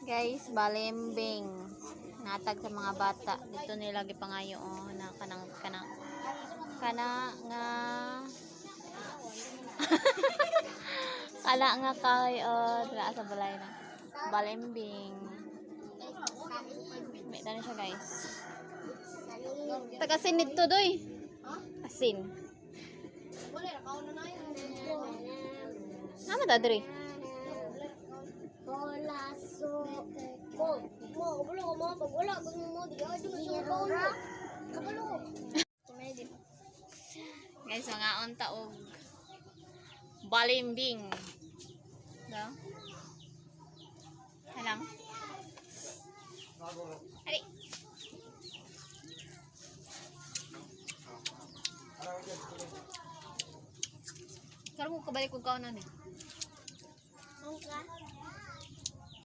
Guys, balimbing. Natag sa mga bata. Dito nila gipangayo na kana nga kana nga kay dra sa balay na. Balimbing. May dani siya, guys. Tagasin nito doy. Asin. Nama dadri. Guys, mga unta og balimbing. No? Halang. Ari. Karo ko kabalik kog kaunan eh.